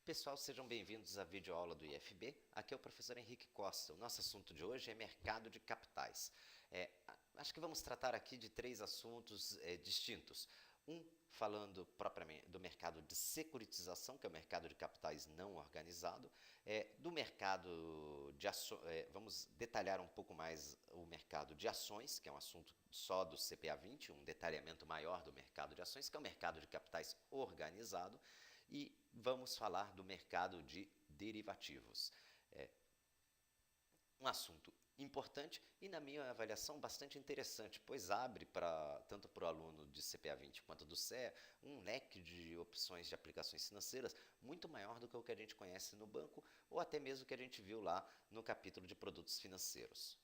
Pessoal, sejam bem-vindos à videoaula do IFB. Aqui é o professor Henrique Costa. O nosso assunto de hoje é mercado de capitais. Acho que vamos tratar aqui de três assuntos distintos. Falando propriamente do mercado de securitização, que é o mercado de capitais não organizado, do mercado de ações, vamos detalhar um pouco mais o mercado de ações, que é um assunto só do CPA 20, um detalhamento maior do mercado de ações, que é o mercado de capitais organizado, e vamos falar do mercado de derivativos. Um assunto importante e, na minha avaliação, bastante interessante, pois abre tanto para o aluno de CPA 20 quanto do CEA um leque de opções de aplicações financeiras muito maior do que o que a gente conhece no banco ou até mesmo o que a gente viu lá no capítulo de produtos financeiros.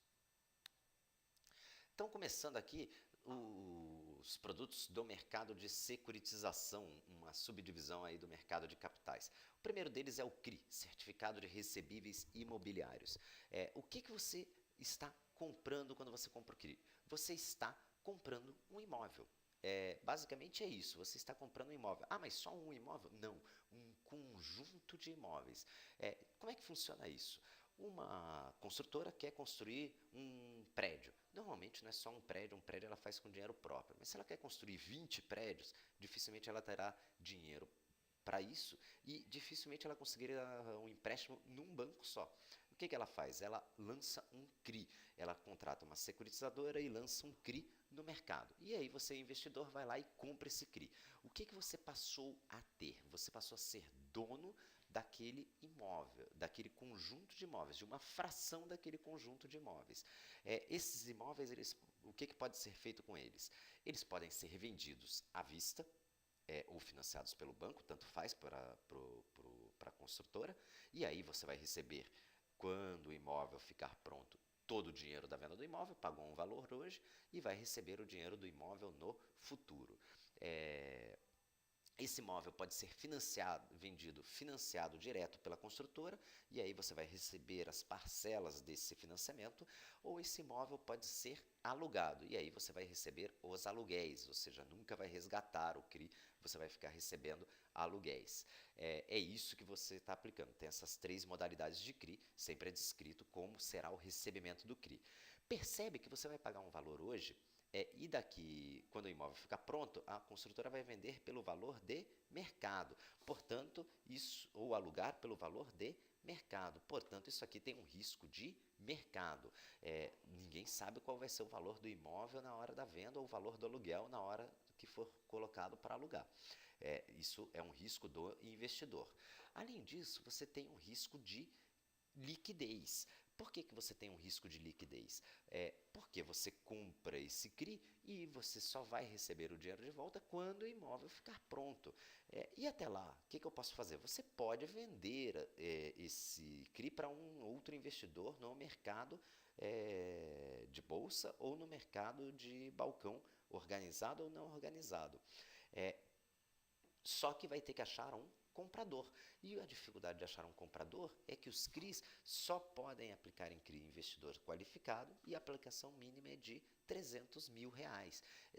Então, começando aqui, os produtos do mercado de securitização, uma subdivisão aí do mercado de capitais. O primeiro deles é o CRI, Certificado de Recebíveis Imobiliários. O que você está comprando quando você compra o CRI? Você está comprando um imóvel. Basicamente é isso, você está comprando um imóvel. Ah, mas só um imóvel? Não, um conjunto de imóveis. Como é que funciona isso? Uma construtora quer construir um prédio. Normalmente não é só um prédio ela faz com dinheiro próprio. Mas se ela quer construir 20 prédios, dificilmente ela terá dinheiro para isso e dificilmente ela conseguiria um empréstimo num banco só. O que ela faz? Ela lança um CRI, ela contrata uma securitizadora e lança um CRI no mercado. E aí você, investidor, vai lá e compra esse CRI. O que você passou a ter? Você passou a ser dono daquele imóvel, daquele conjunto de imóveis, de uma fração daquele conjunto de imóveis. Esses imóveis, o que pode ser feito com eles? Eles podem ser vendidos à vista, ou financiados pelo banco, tanto faz para a construtora, e aí você vai receber, quando o imóvel ficar pronto, todo o dinheiro da venda do imóvel, pagou um valor hoje, e vai receber o dinheiro do imóvel no futuro. Esse imóvel pode ser financiado direto pela construtora, e aí você vai receber as parcelas desse financiamento, ou esse imóvel pode ser alugado, e aí você vai receber os aluguéis, ou seja, nunca vai resgatar o CRI, você vai ficar recebendo aluguéis. É isso que você está aplicando. Tem essas três modalidades de CRI, sempre é descrito como será o recebimento do CRI. Percebe que você vai pagar um valor hoje, e daqui, quando o imóvel ficar pronto, a construtora vai vender pelo valor de mercado. Portanto, ou alugar pelo valor de mercado. Portanto, isso aqui tem um risco de mercado. Ninguém sabe qual vai ser o valor do imóvel na hora da venda ou o valor do aluguel na hora que for colocado para alugar. Isso é um risco do investidor. Além disso, você tem um risco de liquidez. Por que você tem um risco de liquidez? Porque você compra esse CRI e você só vai receber o dinheiro de volta quando o imóvel ficar pronto. E até lá, o que eu posso fazer? Você pode vender esse CRI para um outro investidor no mercado de bolsa ou no mercado de balcão, organizado ou não organizado. Só que vai ter que achar um comprador. E a dificuldade de achar um comprador é que os CRIs só podem aplicar em CRI investidor qualificado e a aplicação mínima é de R$300 mil.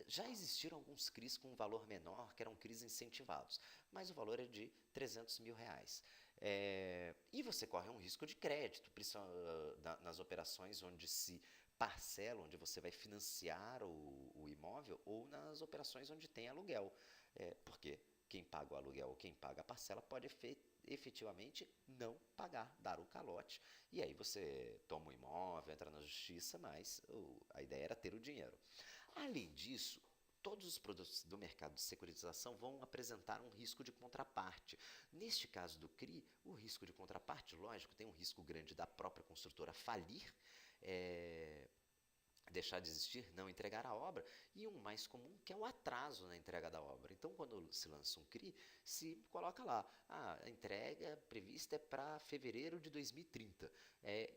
Já existiram alguns CRIs com um valor menor, que eram CRIs incentivados, mas o valor é de R$300 mil. E você corre um risco de crédito, nas operações onde se parcela, onde você vai financiar o imóvel, ou nas operações onde tem aluguel. Porque quem paga o aluguel ou quem paga a parcela pode efetivamente não pagar, dar o calote. E aí você toma o imóvel, entra na justiça, mas a ideia era ter o dinheiro. Além disso, todos os produtos do mercado de securitização vão apresentar um risco de contraparte. Neste caso do CRI, o risco de contraparte, lógico, tem um risco grande da própria construtora falir, deixar de existir, não entregar a obra, e um mais comum que é o atraso na entrega da obra. Então, quando se lança um CRI, se coloca lá, a entrega prevista é para fevereiro de 2030,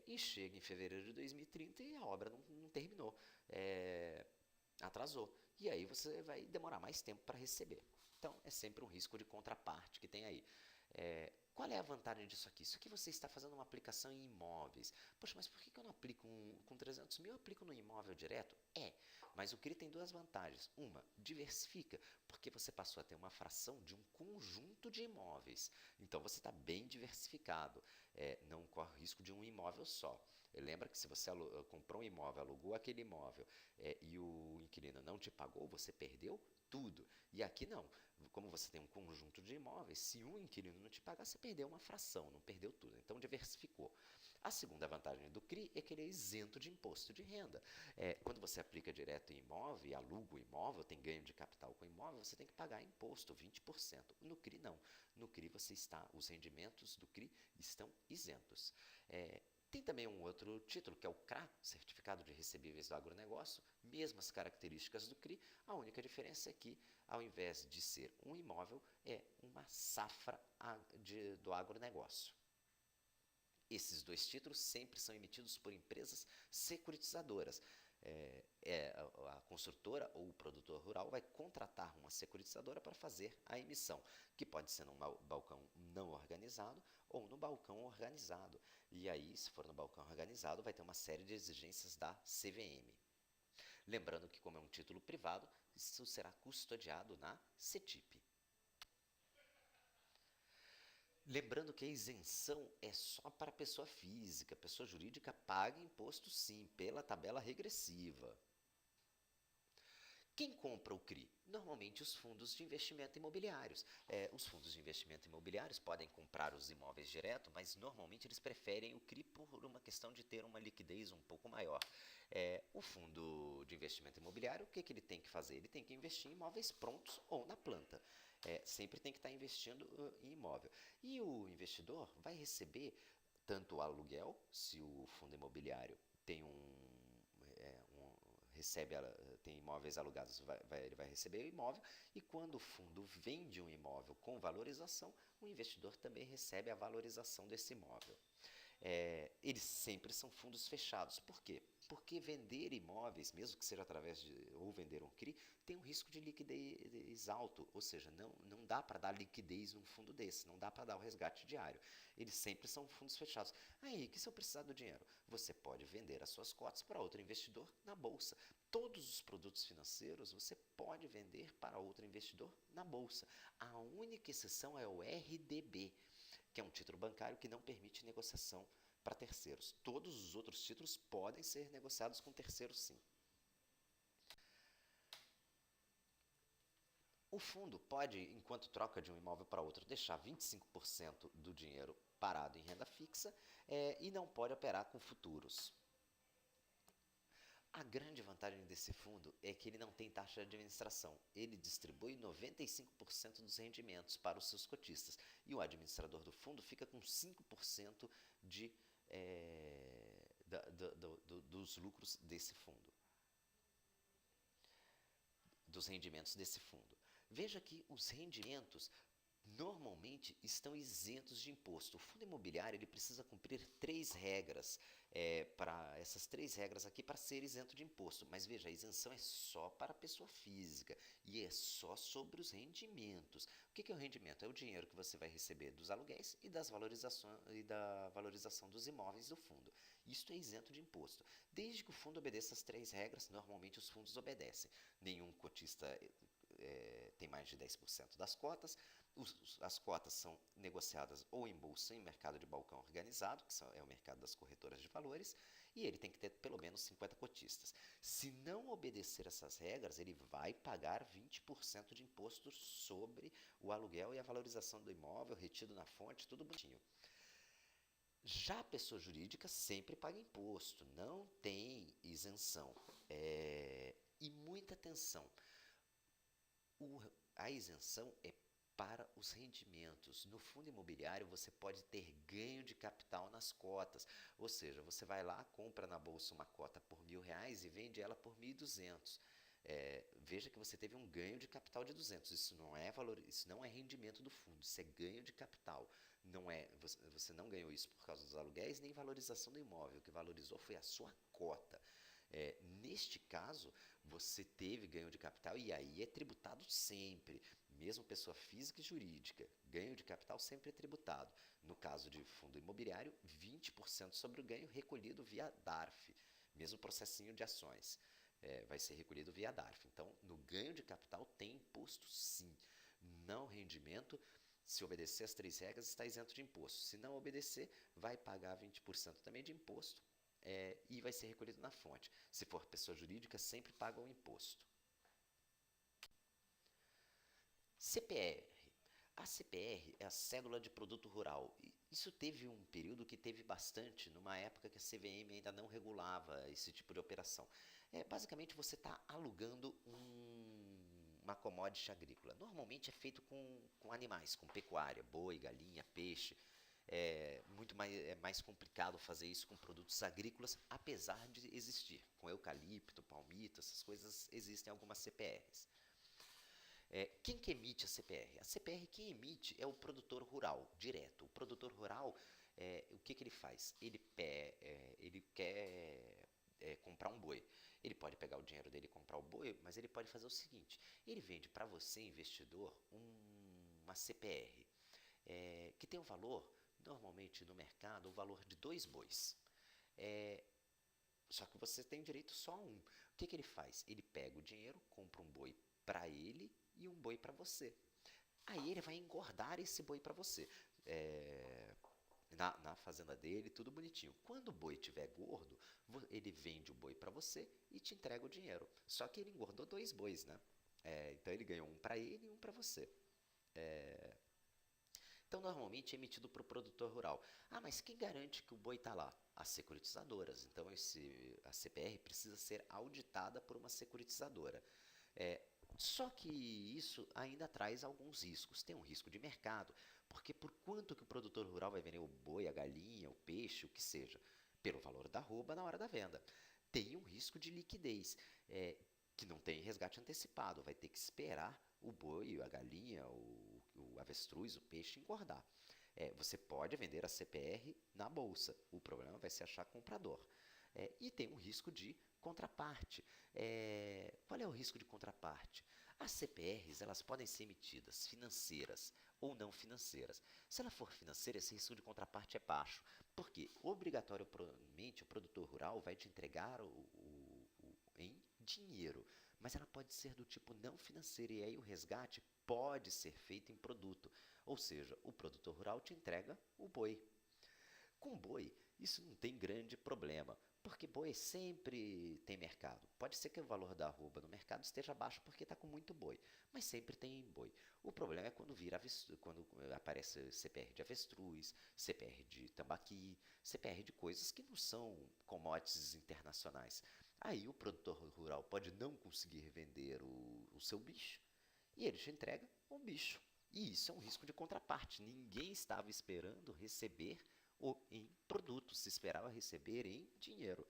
e chega em fevereiro de 2030 e a obra não terminou, atrasou, e aí você vai demorar mais tempo para receber. Então, é sempre um risco de contraparte que tem aí. Qual é a vantagem disso aqui? Isso aqui você está fazendo uma aplicação em imóveis. Poxa, mas por que eu não aplico com 300 mil? Eu aplico no imóvel direto? Mas o CRI tem duas vantagens. Uma, diversifica, porque você passou a ter uma fração de um conjunto de imóveis. Então você está bem diversificado, não corre risco de um imóvel só. Lembra que se você comprou um imóvel, alugou aquele imóvel e o inquilino não te pagou, você perdeu tudo. E aqui não. Como você tem um conjunto de imóveis, se um inquilino não te pagar, você perdeu uma fração, não perdeu tudo. Então diversificou. A segunda vantagem do CRI é que ele é isento de imposto de renda. Quando você aplica direto em imóvel e aluga o imóvel, tem ganho de capital com o imóvel, você tem que pagar imposto, 20%. No CRI não. No CRI os rendimentos do CRI estão isentos. Tem também um outro título, que é o CRA, Certificado de Recebíveis do Agronegócio, mesmas características do CRI, a única diferença é que, ao invés de ser um imóvel, é uma safra do agronegócio. Esses dois títulos sempre são emitidos por empresas securitizadoras. A construtora ou o produtor rural vai contratar uma securitizadora para fazer a emissão, que pode ser num balcão não organizado ou no balcão organizado. E aí, se for no balcão organizado, vai ter uma série de exigências da CVM. Lembrando que, como é um título privado, isso será custodiado na CETIP. Lembrando que a isenção é só para pessoa física, pessoa jurídica paga imposto sim, pela tabela regressiva. Quem compra o CRI? Normalmente os fundos de investimento imobiliários. Os fundos de investimento imobiliários podem comprar os imóveis direto, mas normalmente eles preferem o CRI por uma questão de ter uma liquidez um pouco maior. O fundo de investimento imobiliário, o que ele tem que fazer? Ele tem que investir em imóveis prontos ou na planta. Sempre tem que estar investindo em imóvel. E o investidor vai receber tanto o aluguel, se o fundo imobiliário tem tem imóveis alugados, ele vai receber o imóvel, e quando o fundo vende um imóvel com valorização, o investidor também recebe a valorização desse imóvel. Eles sempre são fundos fechados. Por quê? Porque vender imóveis, mesmo que seja ou vender um CRI, tem um risco de liquidez alto, ou seja, não dá para dar liquidez num fundo desse, não dá para dar o resgate diário. Eles sempre são fundos fechados. Aí, que se eu precisar do dinheiro? Você pode vender as suas cotas para outro investidor na bolsa. Todos os produtos financeiros você pode vender para outro investidor na bolsa. A única exceção é o RDB, que é um título bancário que não permite negociação para terceiros. Todos os outros títulos podem ser negociados com terceiros, sim. O fundo pode, enquanto troca de um imóvel para outro, deixar 25% do dinheiro parado em renda fixa e não pode operar com futuros. A grande vantagem desse fundo é que ele não tem taxa de administração. Ele distribui 95% dos rendimentos para os seus cotistas. E o administrador do fundo fica com 5% dos lucros desse fundo. Dos rendimentos desse fundo. Veja que os rendimentos normalmente estão isentos de imposto. O fundo imobiliário ele precisa cumprir 3 regras, para essas 3 regras aqui para ser isento de imposto. Mas veja, a isenção é só para a pessoa física e é só sobre os rendimentos. O que é o rendimento? É o dinheiro que você vai receber dos aluguéis e da valorização dos imóveis do fundo. Isto é isento de imposto. Desde que o fundo obedeça as 3 regras, normalmente os fundos obedecem. Nenhum cotista tem mais de 10% das cotas. As cotas são negociadas ou em bolsa, em mercado de balcão organizado, que é o mercado das corretoras de valores, e ele tem que ter pelo menos 50 cotistas. Se não obedecer essas regras, ele vai pagar 20% de imposto sobre o aluguel e a valorização do imóvel, retido na fonte, tudo bonitinho. Já a pessoa jurídica sempre paga imposto, não tem isenção. E muita atenção, a isenção é para os rendimentos. No fundo imobiliário você pode ter ganho de capital nas cotas, ou seja, você vai lá, compra na bolsa uma cota por R$1.000 e vende ela por 1.200. Veja que você teve um ganho de capital de 200. Isso não é rendimento do fundo, isso é ganho de capital. Você não ganhou isso por causa dos aluguéis nem valorização do imóvel. O que valorizou foi a sua cota. Neste caso, você teve ganho de capital e aí é tributado sempre, mesmo pessoa física e jurídica, ganho de capital sempre é tributado. No caso de fundo imobiliário, 20% sobre o ganho recolhido via DARF, mesmo processinho de ações. Vai ser recolhido via DARF. Então, no ganho de capital tem imposto sim. Não rendimento, se obedecer as 3 regras, está isento de imposto. Se não obedecer, vai pagar 20% também de imposto e vai ser recolhido na fonte. Se for pessoa jurídica, sempre paga o imposto. CPR. A CPR é a Cédula de Produto Rural. Isso teve um período que teve bastante, numa época que a CVM ainda não regulava esse tipo de operação. Basicamente, você está alugando uma commodity agrícola. Normalmente é feito com animais, com pecuária, boi, galinha, peixe. É mais complicado fazer isso com produtos agrícolas, apesar de existir. Com eucalipto, palmito, essas coisas existem algumas CPRs. Quem que emite a CPR? A CPR quem emite é o produtor rural, direto. O produtor rural, o que ele faz? Ele quer comprar um boi. Ele pode pegar o dinheiro dele e comprar o boi, mas ele pode fazer o seguinte, ele vende para você, investidor, uma CPR, que tem um valor, normalmente no mercado, o valor de 2 bois. Só que você tem direito só a um. O que ele faz? Ele pega o dinheiro, compra um boi para ele e um boi para você. Aí ele vai engordar esse boi para você. Na fazenda dele, tudo bonitinho. Quando o boi estiver gordo, ele vende o boi para você e te entrega o dinheiro. Só que ele engordou 2 bois, né? Então ele ganhou um para ele e um para você. Então, normalmente é emitido para o produtor rural. Mas quem garante que o boi está lá? As securitizadoras. Então, a CPR precisa ser auditada por uma securitizadora. Só que isso ainda traz alguns riscos. Tem um risco de mercado, porque por quanto que o produtor rural vai vender o boi, a galinha, o peixe, o que seja? Pelo valor da arroba na hora da venda. Tem um risco de liquidez, que não tem resgate antecipado. Vai ter que esperar o boi, a galinha, o avestruz, o peixe engordar. Você pode vender a CPR na bolsa. O problema vai ser achar comprador. E tem um risco de contraparte. Qual é o risco de contraparte? As CPRs elas podem ser emitidas financeiras ou não financeiras. Se ela for financeira, esse risco de contraparte é baixo, porque obrigatoriamente o produtor rural vai te entregar em dinheiro, mas ela pode ser do tipo não financeira e aí o resgate pode ser feito em produto, ou seja, o produtor rural te entrega o boi. Com boi, isso não tem grande problema, porque boi sempre tem mercado. Pode ser que o valor da arroba no mercado esteja baixo porque está com muito boi, mas sempre tem boi. O problema é quando aparece CPR de avestruz, CPR de tambaqui, CPR de coisas que não são commodities internacionais. Aí o produtor rural pode não conseguir revender o seu bicho e ele te entrega um bicho. E isso é um risco de contraparte. Ninguém estava esperando receber em produto, se esperava receber em dinheiro.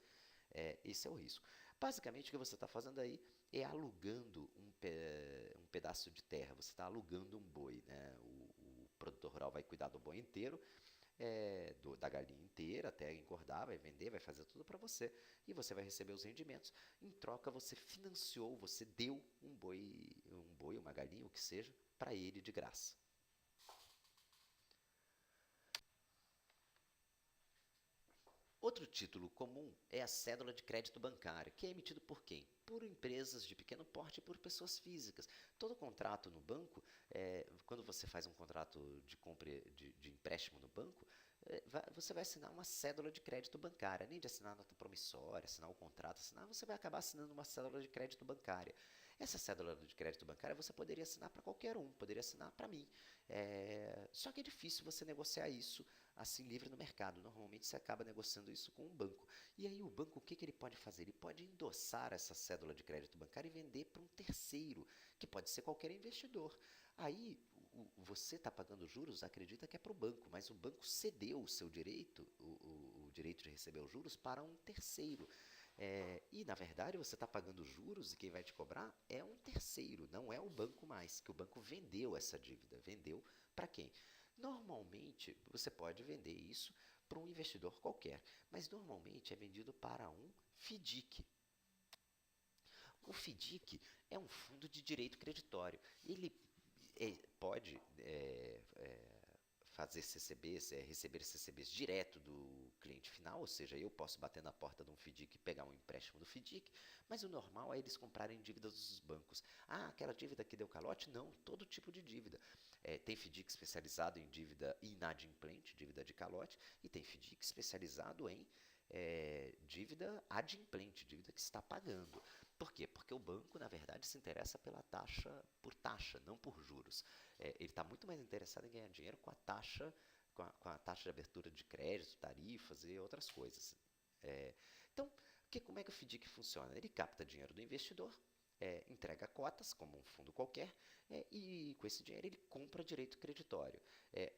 Esse é o risco. Basicamente, o que você está fazendo aí é alugando um pedaço de terra. Você está alugando um boi, né? O produtor rural vai cuidar do boi inteiro, da galinha inteira, até engordar, vai vender, vai fazer tudo para você. E você vai receber os rendimentos. Em troca, você financiou, você deu um boi, uma galinha, o que seja, para ele de graça. Outro título comum é a cédula de crédito bancário, que é emitido por quem? Por empresas de pequeno porte e por pessoas físicas. Todo contrato no banco, quando você faz um contrato de compra de empréstimo no banco, você vai assinar uma cédula de crédito bancária. Nem de assinar nota promissória, assinar o contrato, você vai acabar assinando uma cédula de crédito bancária. Essa cédula de crédito bancária você poderia assinar para qualquer um, poderia assinar para mim. Só que é difícil você negociar isso assim livre no mercado. Normalmente você acaba negociando isso com um banco. E aí o banco, o que ele pode fazer? Ele pode endossar essa cédula de crédito bancário e vender para um terceiro, que pode ser qualquer investidor. Aí você está pagando juros, acredita que é para o banco, mas o banco cedeu o seu direito, o direito de receber os juros, para um terceiro. E, na verdade, você está pagando juros e quem vai te cobrar é um terceiro, não é o banco mais, que o banco vendeu essa dívida. Vendeu para quem? Normalmente, você pode vender isso para um investidor qualquer, mas normalmente é vendido para um FDIC. O FDIC é um fundo de direito creditório. pode fazer CCBs, receber CCBs direto do cliente final, ou seja, eu posso bater na porta de um FDIC e pegar um empréstimo do FDIC, mas o normal é eles comprarem dívidas dos bancos. Ah, aquela dívida que deu calote? Não, todo tipo de dívida. Tem FDIC especializado em dívida inadimplente, dívida de calote, e tem FDIC especializado em dívida adimplente, dívida que está pagando. Por quê? Porque o banco, na verdade, se interessa pela taxa, por taxa, não por juros. Ele está muito mais interessado em ganhar dinheiro com a taxa, com a taxa de abertura de crédito, tarifas e outras coisas. Então, como é que o FDIC funciona? Ele capta dinheiro do investidor, entrega cotas, como um fundo qualquer, e com esse dinheiro ele compra direito creditório.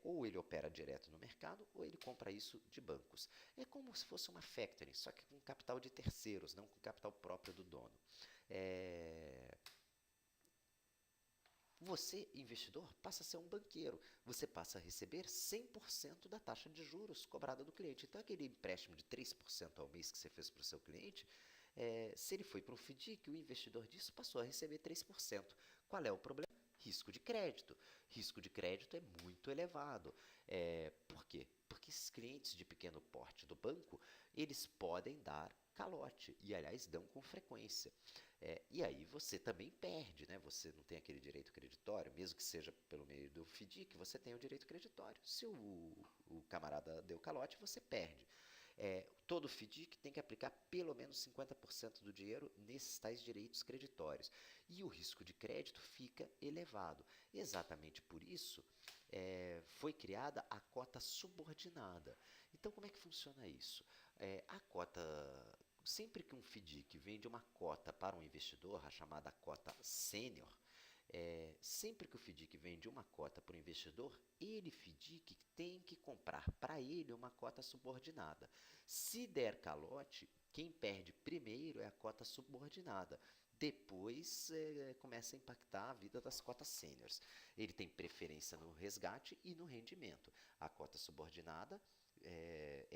Ou ele opera direto no mercado, ou ele compra isso de bancos. É como se fosse uma factoring, só que com capital de terceiros, não com capital próprio do dono. Você, investidor, passa a ser um banqueiro. Você passa a receber 100% da taxa de juros cobrada do cliente. Então, aquele empréstimo de 3% ao mês que você fez para o seu cliente, se ele foi para um FDIC, o investidor disso passou a receber 3%. Qual é o problema? Risco de crédito. Risco de crédito é muito elevado. Por quê? Porque esses clientes de pequeno porte do banco, eles podem dar calote, e aliás dão com frequência. E aí você também perde, né? Você não tem aquele direito creditório, mesmo que seja pelo meio do FDIC, você tem o direito creditório. Se o camarada deu calote, você perde. Todo FDIC tem que aplicar pelo menos 50% do dinheiro nesses tais direitos creditórios. E o risco de crédito fica elevado. Exatamente por isso, foi criada a cota subordinada. Então, como é que funciona isso? A cota, sempre que um FDIC vende uma cota para um investidor, a chamada cota sênior, sempre que o FDIC vende uma cota para o investidor, ele, FDIC, tem que comprar para ele uma cota subordinada. Se der calote, quem perde primeiro é a cota subordinada. Depois começa a impactar a vida das cotas sêniores. Ele tem preferência no resgate e no rendimento. A cota subordinada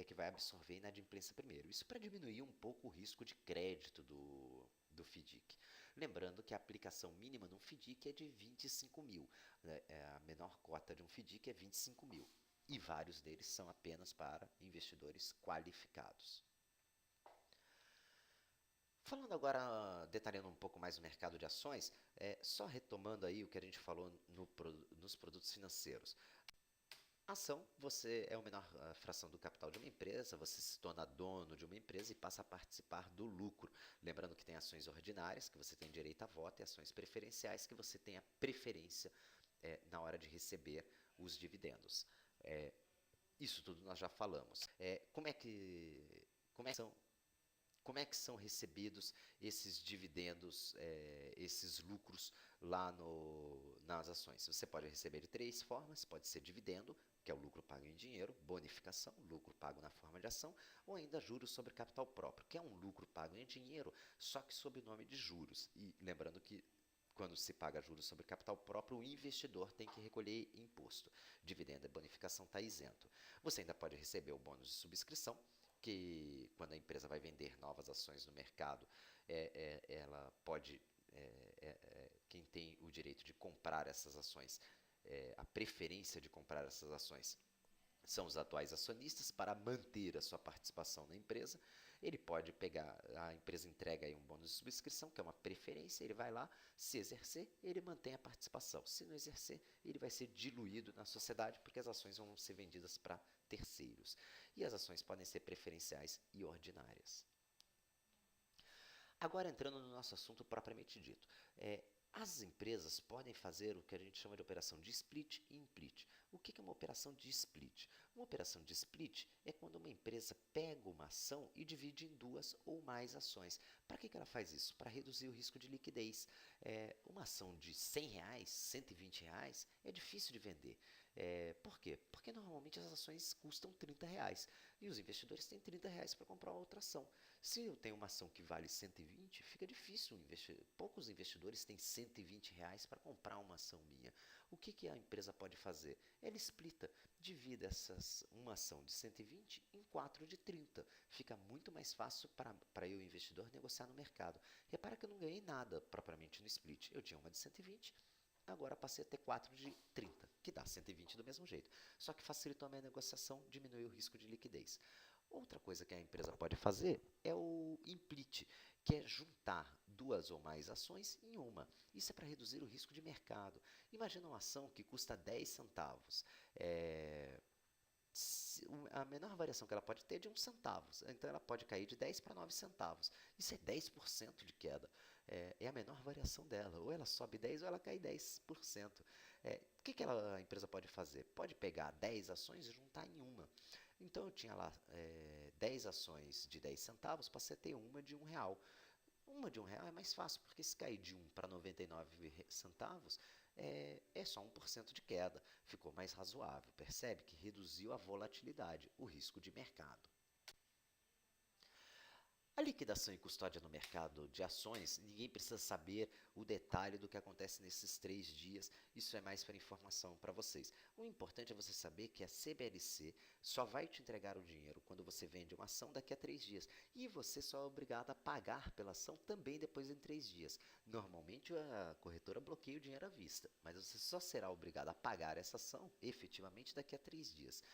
que vai absorver a inadimplência primeiro. Isso para diminuir um pouco o risco de crédito do FDIC. Lembrando que a aplicação mínima num FDIC é de 25 mil. A menor cota de um FDIC é 25 mil. E vários deles são apenas para investidores qualificados. Falando agora, detalhando um pouco mais o mercado de ações, só retomando aí o que a gente falou nos produtos financeiros. Ação, você é a menor fração do capital de uma empresa, você se torna dono de uma empresa e passa a participar do lucro. Lembrando que tem ações ordinárias, que você tem direito a voto, e ações preferenciais, que você tem a preferência na hora de receber os dividendos. Isso tudo nós já falamos. Como é que são recebidos esses dividendos, esses lucros lá nas ações? Você pode receber de 3 formas, pode ser dividendo, que é o lucro pago em dinheiro, bonificação, lucro pago na forma de ação, ou ainda juros sobre capital próprio, que é um lucro pago em dinheiro, só que sob o nome de juros. E lembrando que quando se paga juros sobre capital próprio, o investidor tem que recolher imposto. Dividendo e bonificação está isento. Você ainda pode receber o bônus de subscrição, que quando a empresa vai vender novas ações no mercado, ela pode, quem tem o direito de comprar essas ações, a preferência de comprar essas ações, são os atuais acionistas para manter a sua participação na empresa. Ele pode pegar, a empresa entrega aí um bônus de subscrição, que é uma preferência, ele vai lá, se exercer, ele mantém a participação. Se não exercer, ele vai ser diluído na sociedade, porque as ações vão ser vendidas para terceiros. E as ações podem ser preferenciais e ordinárias. Agora entrando no nosso assunto propriamente dito. As empresas podem fazer o que a gente chama de operação de split e implit. O que é uma operação de split? Uma operação de split é quando uma empresa pega uma ação e divide em 2 ou mais ações. Para que ela faz isso? Para reduzir o risco de liquidez. Uma ação de R$100, R$120 é difícil de vender. Por quê? Porque normalmente as ações custam R$30 e os investidores têm R$30 para comprar outra ação. Se eu tenho uma ação que vale 120, fica difícil poucos investidores têm R$120 para comprar uma ação minha. O que a empresa pode fazer? Ela splita, divide uma ação de 120 em 4 de 30. Fica muito mais fácil para eu, investidor, negociar no mercado. Repara que eu não ganhei nada propriamente no split. Eu tinha uma de 120, agora passei a ter 4 de 30, que dá 120 do mesmo jeito. Só que facilitou a minha negociação, diminuiu o risco de liquidez. Outra coisa que a empresa pode fazer é o implit, que é juntar duas ou mais ações em uma. Isso é para reduzir o risco de mercado. Imagina uma ação que custa 10 centavos. A menor variação que ela pode ter é de 1 centavo. Então ela pode cair de 10 para 9 centavos. Isso é 10% de queda. É a menor variação dela. Ou ela sobe 10 ou ela cai 10%. O que a empresa pode fazer? Pode pegar 10 ações e juntar em uma. Então eu tinha lá 10 ações de 10 centavos, passei a ter uma de R$ 1. Uma de R$ 1 é mais fácil, porque se cair de 1 para 99 centavos, é só 1% de queda. Ficou mais razoável. Percebe que reduziu a volatilidade, o risco de mercado. A liquidação e custódia no mercado de ações, ninguém precisa saber o detalhe do que acontece nesses 3 dias, isso é mais para informação para vocês. O importante é você saber que a CBLC só vai te entregar o dinheiro quando você vende uma ação daqui a 3 dias. E você só é obrigado a pagar pela ação também depois de 3 dias. Normalmente a corretora bloqueia o dinheiro à vista, mas você só será obrigado a pagar essa ação efetivamente daqui a 3 dias.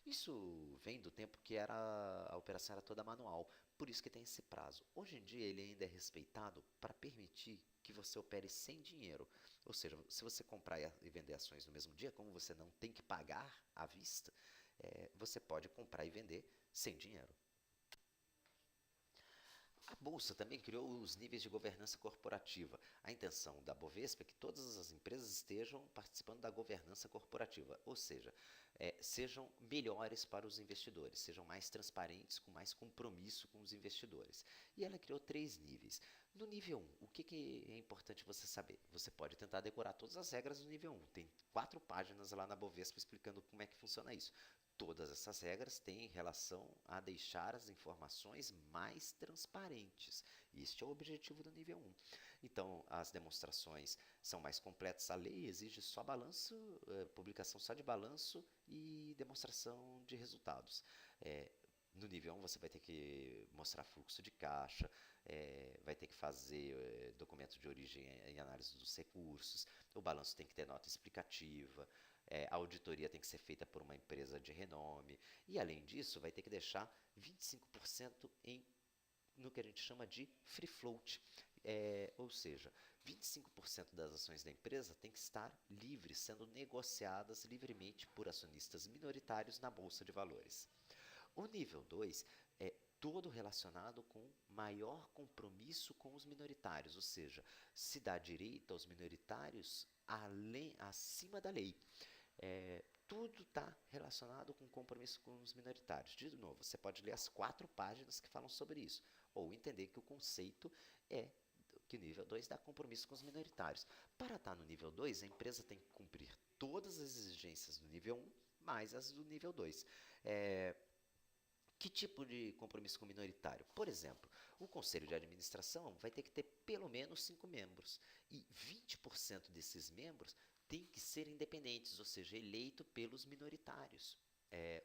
Isso vem do tempo que a operação era toda manual, por isso que tem esse prazo. Hoje em dia ele ainda é respeitado para permitir que você opere sem dinheiro. Ou seja, se você comprar e vender ações no mesmo dia, como você não tem que pagar à vista, você pode comprar e vender sem dinheiro. A Bolsa também criou os níveis de governança corporativa. A intenção da Bovespa é que todas as empresas estejam participando da governança corporativa, ou seja, sejam melhores para os investidores, sejam mais transparentes, com mais compromisso com os investidores. E ela criou 3 níveis. No nível 1, o que é importante você saber? Você pode tentar decorar todas as regras do nível 1. Tem 4 páginas lá na Bovespa explicando como é que funciona isso. Todas essas regras têm relação a deixar as informações mais transparentes. Este é o objetivo do nível 1. Então, as demonstrações são mais completas. A lei exige só balanço, publicação só de balanço e demonstração de resultados. No nível 1 você vai ter que mostrar fluxo de caixa, vai ter que fazer documento de origem e análise dos recursos, o balanço tem que ter nota explicativa, a auditoria tem que ser feita por uma empresa de renome e, além disso, vai ter que deixar 25% no que a gente chama de free float, ou seja, 25% das ações da empresa tem que estar livres, sendo negociadas livremente por acionistas minoritários na Bolsa de Valores. O nível 2 é todo relacionado com maior compromisso com os minoritários, ou seja, se dá direito aos minoritários acima da lei. Tudo está relacionado com compromisso com os minoritários. De novo, você pode ler as 4 páginas que falam sobre isso, ou entender que o conceito é que o nível 2 dá compromisso com os minoritários. Para estar no nível 2, a empresa tem que cumprir todas as exigências do nível 1, mais as do nível 2. Que tipo de compromisso com o minoritário? Por exemplo, o conselho de administração vai ter que ter pelo menos 5 membros, e 20% desses membros têm que ser independentes, ou seja, eleito pelos minoritários.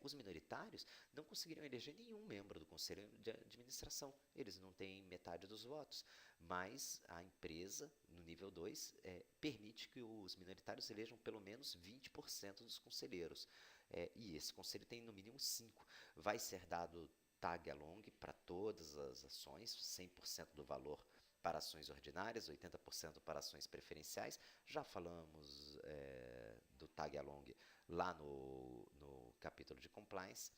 Os minoritários não conseguiriam eleger nenhum membro do conselho de administração, eles não têm metade dos votos, mas a empresa, no nível 2, permite que os minoritários elejam pelo menos 20% dos conselheiros. E esse conselho tem no mínimo 5. Vai ser dado tag along para todas as ações, 100% do valor para ações ordinárias, 80% para ações preferenciais. Já falamos do tag along lá no capítulo de compliance.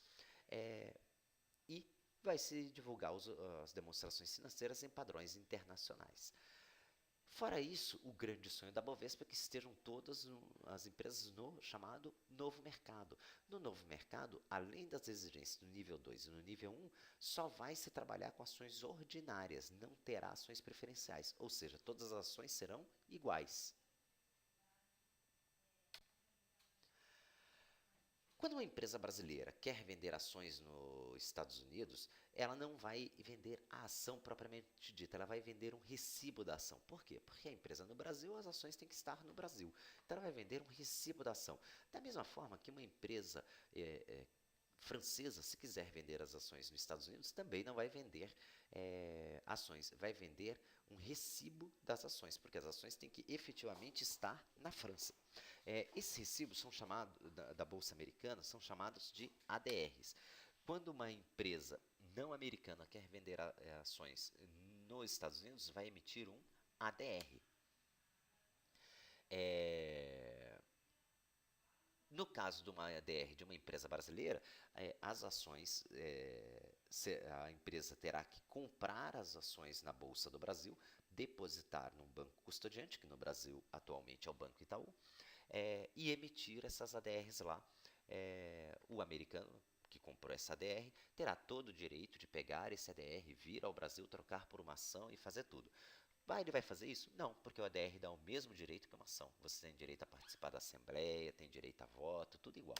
E vai se divulgar as demonstrações financeiras em padrões internacionais. Fora isso, o grande sonho da Bovespa é que estejam todas as empresas no chamado novo mercado. No novo mercado, além das exigências no nível 2 e no nível 1, só vai se trabalhar com ações ordinárias, não terá ações preferenciais, ou seja, todas as ações serão iguais. Quando uma empresa brasileira quer vender ações nos Estados Unidos, ela não vai vender a ação propriamente dita, ela vai vender um recibo da ação. Por quê? Porque a empresa no Brasil, as ações têm que estar no Brasil. Então ela vai vender um recibo da ação. Da mesma forma que uma empresa francesa, se quiser vender as ações nos Estados Unidos, também não vai vender ações, vai vender um recibo das ações, porque as ações têm que efetivamente estar na França. Esses recibos são chamados, da Bolsa Americana, são chamados de ADRs. Quando uma empresa não americana quer vender ações nos Estados Unidos, vai emitir um ADR. No caso de uma ADR de uma empresa brasileira, as ações, a empresa terá que comprar as ações na Bolsa do Brasil, depositar num banco custodiante, que no Brasil atualmente é o Banco Itaú, e emitir essas ADRs lá. O americano que comprou essa ADR terá todo o direito de pegar esse ADR, vir ao Brasil, trocar por uma ação e fazer tudo. Ele vai fazer isso? Não, porque o ADR dá o mesmo direito que uma ação. Você tem direito a participar da assembleia, tem direito a voto, tudo igual.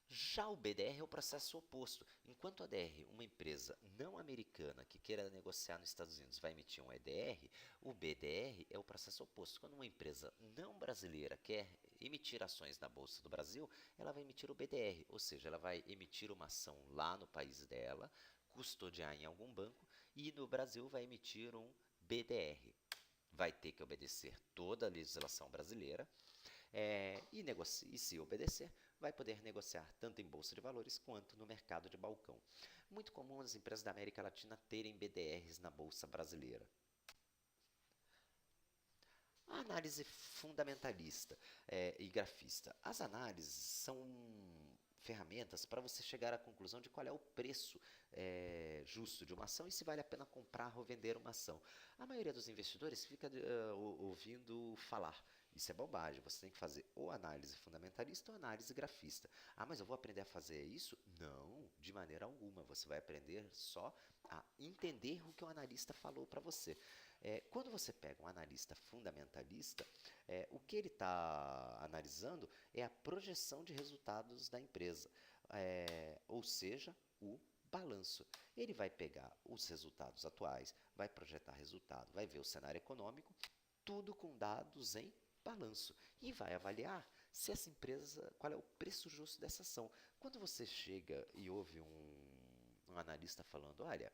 Já o BDR é o processo oposto. Enquanto o ADR, uma empresa não americana que queira negociar nos Estados Unidos, vai emitir um EDR, o BDR é o processo oposto. Quando uma empresa não brasileira quer emitir ações na Bolsa do Brasil, ela vai emitir o BDR, ou seja, ela vai emitir uma ação lá no país dela, custodiar em algum banco, e no Brasil vai emitir um BDR. Vai ter que obedecer toda a legislação brasileira, e se obedecer, vai poder negociar tanto em bolsa de valores quanto no mercado de balcão. Muito comum as empresas da América Latina terem BDRs na bolsa brasileira. A análise fundamentalista e grafista. As análises são ferramentas para você chegar à conclusão de qual é o preço justo de uma ação e se vale a pena comprar ou vender uma ação. A maioria dos investidores fica ouvindo falar. Isso é bobagem, você tem que fazer ou análise fundamentalista ou análise grafista. Mas eu vou aprender a fazer isso? Não, de maneira alguma. Você vai aprender só a entender o que o analista falou para você. Quando você pega um analista fundamentalista, o que ele está analisando é a projeção de resultados da empresa, ou seja, o balanço. Ele vai pegar os resultados atuais, vai projetar resultado, vai ver o cenário econômico, tudo com dados em balanço e vai avaliar se essa empresa, qual é o preço justo dessa ação. Quando você chega e ouve um analista falando, olha,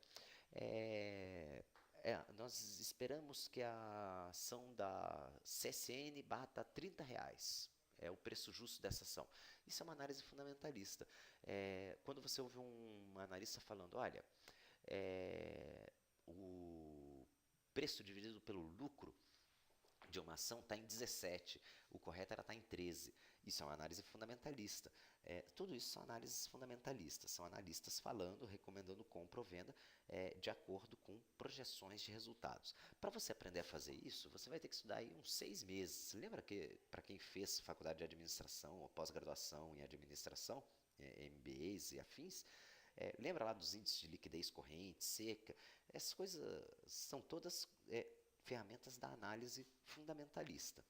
nós esperamos que a ação da CSN bata R$30. É o preço justo dessa ação. Isso é uma análise fundamentalista. Quando você ouve um analista falando, olha, o preço dividido pelo lucro de uma ação está em 17, o correto era estar em 13. Isso é uma análise fundamentalista. Tudo isso são análises fundamentalistas, são analistas falando, recomendando compra ou venda de acordo com projeções de resultados. Para você aprender a fazer isso, você vai ter que estudar aí uns 6 meses. Lembra que, para quem fez faculdade de administração ou pós-graduação em administração, MBAs e afins, lembra lá dos índices de liquidez corrente, seca? Essas coisas são todas ferramentas da análise fundamentalista.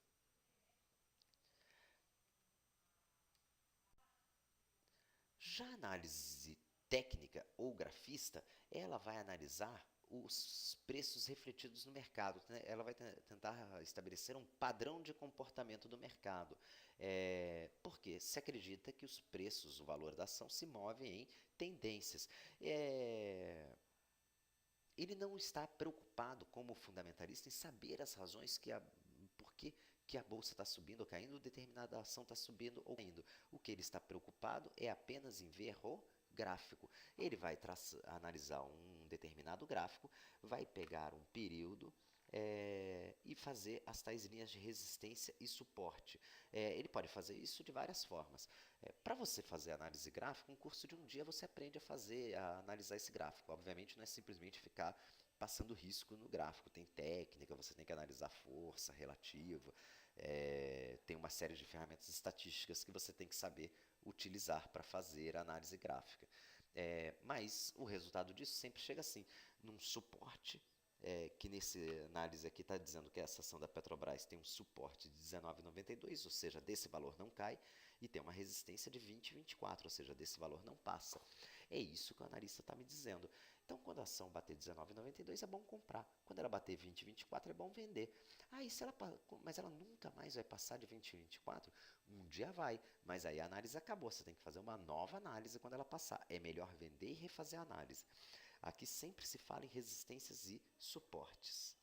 Já a análise técnica ou grafista, ela vai analisar os preços refletidos no mercado, né? Ela vai tentar estabelecer um padrão de comportamento do mercado. Porque se acredita que os preços, o valor da ação, se movem em tendências. Ele não está preocupado, como fundamentalista, em saber as razões por que a bolsa está subindo ou caindo, determinada ação está subindo ou caindo. O que ele está preocupado é apenas em ver o gráfico. Ele vai analisar um determinado gráfico, vai pegar um período e fazer as tais linhas de resistência e suporte. Ele pode fazer isso de várias formas. Para você fazer análise gráfica, um curso de um dia você aprende a analisar esse gráfico. Obviamente não é simplesmente ficar passando risco no gráfico. Tem técnica, você tem que analisar força relativa, tem uma série de ferramentas estatísticas que você tem que saber utilizar para fazer a análise gráfica. Mas o resultado disso sempre chega assim, num suporte, que nessa análise aqui está dizendo que essa ação da Petrobras tem um suporte de 19,92, ou seja, desse valor não cai, e tem uma resistência de 20,24, ou seja, desse valor não passa. É isso que o analista está me dizendo. Então, quando a ação bater R$19,92, é bom comprar. Quando ela bater 20,24, é bom vender. Ah, mas ela nunca mais vai passar de 20,24? Um dia vai, mas aí a análise acabou. Você tem que fazer uma nova análise quando ela passar. É melhor vender e refazer a análise. Aqui sempre se fala em resistências e suportes.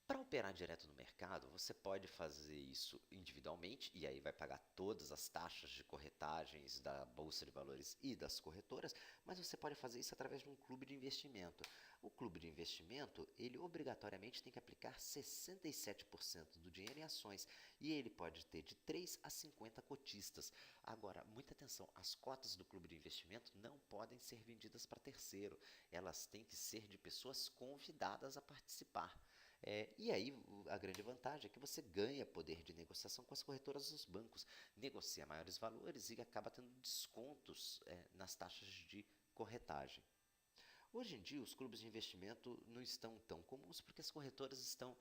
Para operar direto no mercado, você pode fazer isso individualmente, e aí vai pagar todas as taxas de corretagens da Bolsa de Valores e das corretoras, mas você pode fazer isso através de um clube de investimento. O clube de investimento, ele obrigatoriamente tem que aplicar 67% do dinheiro em ações, e ele pode ter de 3 a 50 cotistas. Agora, muita atenção, as cotas do clube de investimento não podem ser vendidas para terceiro, elas têm que ser de pessoas convidadas a participar. E aí, a grande vantagem é que você ganha poder de negociação com as corretoras dos bancos, negocia maiores valores e acaba tendo descontos nas taxas de corretagem. Hoje em dia, os clubes de investimento não estão tão comuns porque as corretoras estão,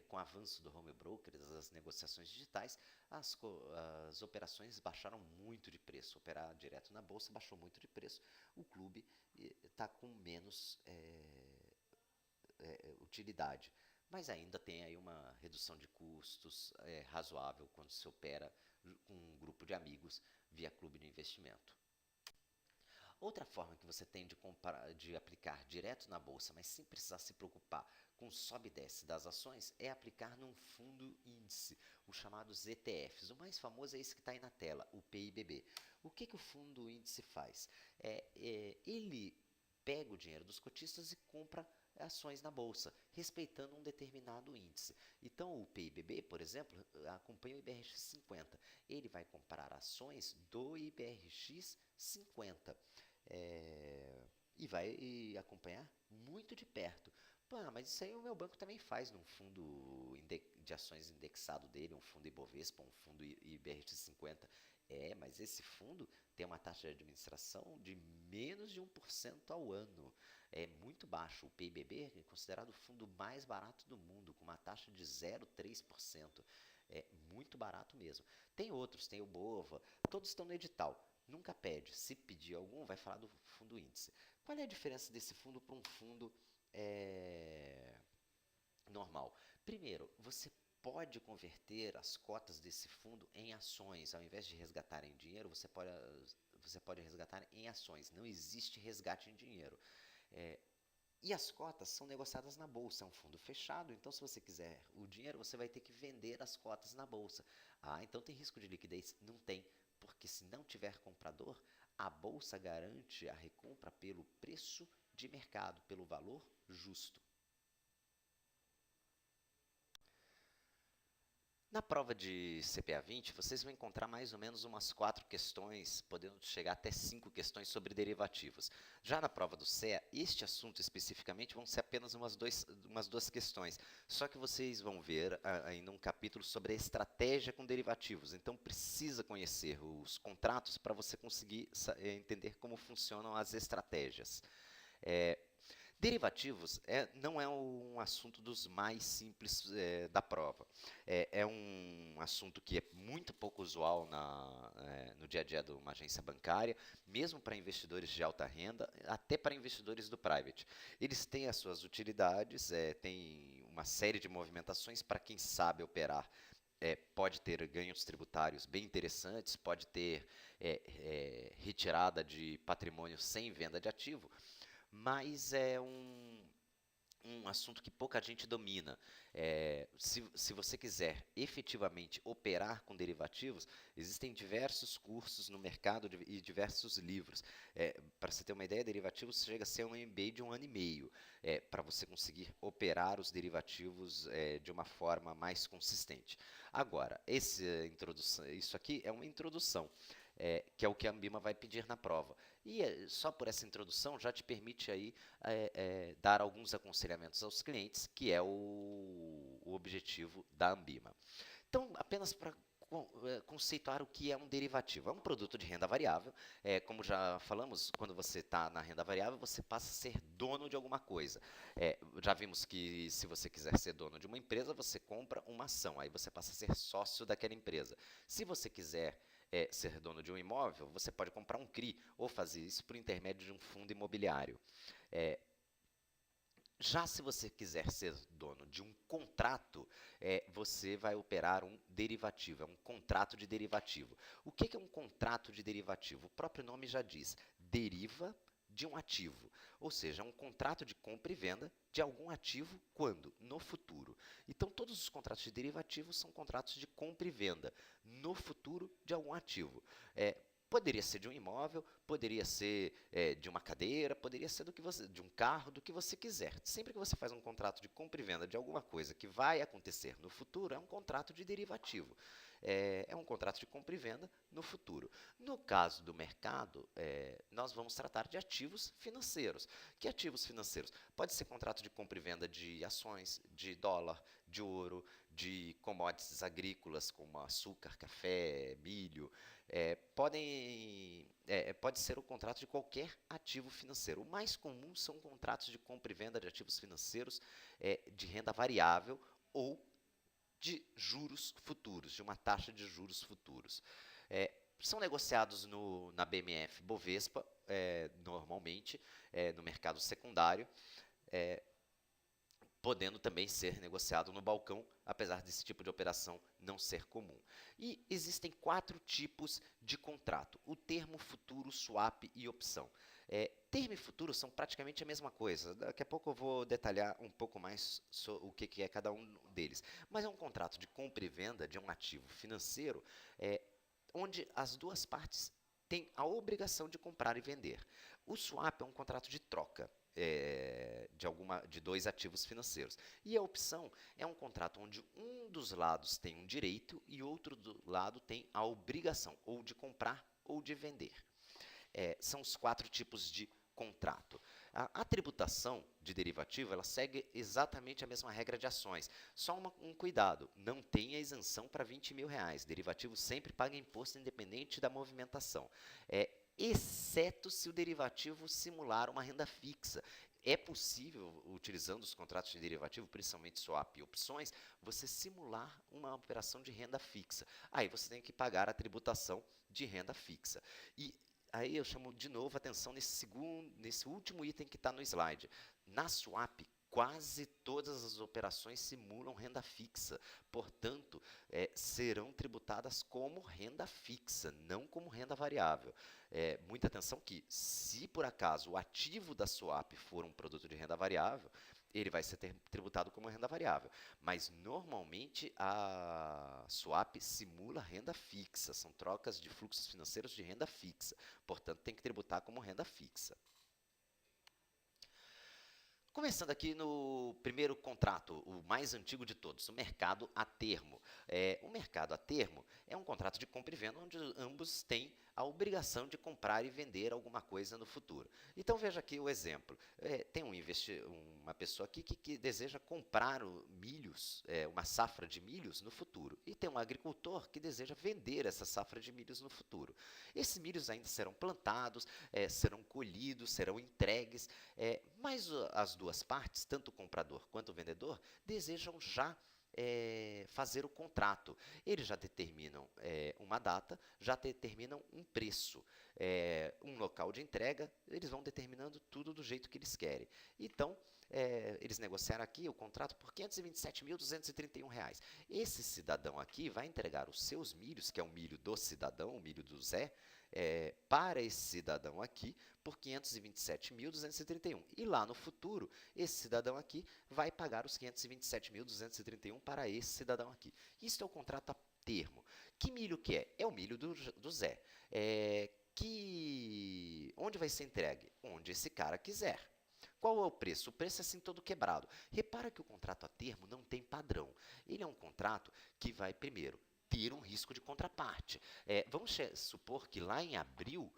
com o avanço do home broker, das negociações digitais, as operações baixaram muito de preço. Operar direto na bolsa baixou muito de preço. O clube está com menos utilidade. Mas ainda tem aí uma redução de custos razoável quando se opera com um grupo de amigos via clube de investimento. Outra forma que você tem de aplicar direto na bolsa, mas sem precisar se preocupar com o sobe e desce das ações, é aplicar num fundo índice, os chamados ETFs. O mais famoso é esse que está aí na tela, o PIBB. O que o fundo índice faz? Ele pega o dinheiro dos cotistas e compra ações na bolsa, respeitando um determinado índice. Então, o PIBB, por exemplo, acompanha o IBRX 50. Ele vai comprar ações do IBRX 50 e vai acompanhar muito de perto. Pô, mas isso aí o meu banco também faz num fundo de ações indexado dele, um fundo Ibovespa, um fundo IBRX 50. Mas esse fundo tem uma taxa de administração de menos de 1% ao ano. É muito baixo. O PIBB é considerado o fundo mais barato do mundo, com uma taxa de 0,3%. É muito barato mesmo. Tem outros, tem o BOVA, todos estão no edital. Nunca pede. Se pedir algum, vai falar do fundo índice. Qual é a diferença desse fundo para um fundo normal? Primeiro, você pode converter as cotas desse fundo em ações. Ao invés de resgatar em dinheiro, você pode resgatar em ações. Não existe resgate em dinheiro. E as cotas são negociadas na bolsa, é um fundo fechado, então se você quiser o dinheiro, você vai ter que vender as cotas na bolsa. Ah, então tem risco de liquidez? Não tem, porque se não tiver comprador, a bolsa garante a recompra pelo preço de mercado, pelo valor justo. Na prova de CPA 20, vocês vão encontrar mais ou menos umas 4 questões, podendo chegar até 5 questões sobre derivativos. Já na prova do CEA, este assunto especificamente vão ser apenas umas duas questões. Só que vocês vão ver ainda um capítulo sobre a estratégia com derivativos. Então, precisa conhecer os contratos para você conseguir entender como funcionam as estratégias. Derivativos não é um assunto dos mais simples da prova. É um assunto que é muito pouco usual no dia a dia de uma agência bancária, mesmo para investidores de alta renda, até para investidores do private. Eles têm as suas utilidades, têm uma série de movimentações para quem sabe operar. Pode ter ganhos tributários bem interessantes, pode ter retirada de patrimônio sem venda de ativo, mas é um assunto que pouca gente domina. Se você quiser efetivamente operar com derivativos, existem diversos cursos no mercado e diversos livros. Para você ter uma ideia, derivativos chega a ser um MBA de 1 ano e meio, para você conseguir operar os derivativos de uma forma mais consistente. Agora, isso aqui é uma introdução. Que é o que a Ambima vai pedir na prova. E só por essa introdução já te permite aí dar alguns aconselhamentos aos clientes, que é o objetivo da Ambima. Então, apenas para conceituar o que é um derivativo. É um produto de renda variável. Como já falamos, quando você está na renda variável, você passa a ser dono de alguma coisa. Já vimos que se você quiser ser dono de uma empresa, você compra uma ação, aí você passa a ser sócio daquela empresa. Se você quiser ser dono de um imóvel, você pode comprar um CRI ou fazer isso por intermédio de um fundo imobiliário. Já se você quiser ser dono de um contrato, você vai operar um derivativo, é um contrato de derivativo. O que é um contrato de derivativo? O próprio nome já diz, deriva de um ativo, ou seja, é um contrato de compra e venda de algum ativo quando? No futuro. Então, todos os contratos de derivativo são contratos de compra e venda no futuro de algum ativo. Poderia ser de um imóvel, poderia ser de uma cadeira, poderia ser de um carro, do que você quiser. Sempre que você faz um contrato de compra e venda de alguma coisa que vai acontecer no futuro, é um contrato de derivativo. É um contrato de compra e venda no futuro. No caso do mercado, nós vamos tratar de ativos financeiros. Que ativos financeiros? Pode ser contrato de compra e venda de ações, de dólar, de ouro, de commodities agrícolas como açúcar, café, milho. Pode ser o contrato de qualquer ativo financeiro. O mais comum são contratos de compra e venda de ativos financeiros de renda variável ou de juros futuros, de uma taxa de juros futuros. São negociados na BMF Bovespa, normalmente, no mercado secundário, podendo também ser negociado no balcão, apesar desse tipo de operação não ser comum. E existem 4 tipos de contrato: o termo, futuro, swap e opção. Termo e futuro são praticamente a mesma coisa. Daqui a pouco eu vou detalhar um pouco mais sobre o que é cada um deles. Mas é um contrato de compra e venda de um ativo financeiro, onde as duas partes têm a obrigação de comprar e vender. O swap é um contrato de troca de 2 ativos financeiros. E a opção é um contrato onde um dos lados tem um direito e outro do lado tem a obrigação ou de comprar ou de vender. São os 4 tipos de contrato. A tributação de derivativo, ela segue exatamente a mesma regra de ações. Só um cuidado, não tem a isenção para R$20.000. Derivativo sempre paga imposto independente da movimentação. Exceto se o derivativo simular uma renda fixa. É possível, utilizando os contratos de derivativo, principalmente swap e opções, você simular uma operação de renda fixa. Aí você tem que pagar a tributação de renda fixa. E aí eu chamo de novo a atenção nesse último item que está no slide. Na swap, quase todas as operações simulam renda fixa, portanto, serão tributadas como renda fixa, não como renda variável. Muita atenção que, se por acaso o ativo da swap for um produto de renda variável, ele vai ser tributado como renda variável. Mas, normalmente, a swap simula renda fixa, são trocas de fluxos financeiros de renda fixa, portanto, tem que tributar como renda fixa. Começando aqui no primeiro contrato, o mais antigo de todos, o mercado a termo. O mercado a termo é um contrato de compra e venda onde ambos têm a obrigação de comprar e vender alguma coisa no futuro. Então veja aqui o exemplo. Tem uma pessoa aqui que deseja comprar milhos, uma safra de milhos no futuro. E tem um agricultor que deseja vender essa safra de milhos no futuro. Esses milhos ainda serão plantados, serão colhidos, serão entregues, mas as duas partes, tanto o comprador quanto o vendedor, desejam já fazer o contrato. Eles já determinam uma data, já determinam um preço, um local de entrega, eles vão determinando tudo do jeito que eles querem. Então, eles negociaram aqui o contrato por R$527.231. Esse cidadão aqui vai entregar os seus milhos, que é o milho do cidadão, o milho do Zé, para esse cidadão aqui por R$527.231. E lá no futuro, esse cidadão aqui vai pagar os R$527.231 para esse cidadão aqui. Isso é o contrato a termo. Que milho que é? É o milho do Zé. Onde vai ser entregue? Onde esse cara quiser. Qual é o preço? O preço é assim todo quebrado. Repara que o contrato a termo não tem padrão. Ele é um contrato que vai, primeiro, ter um risco de contraparte. Vamos supor que lá em abril,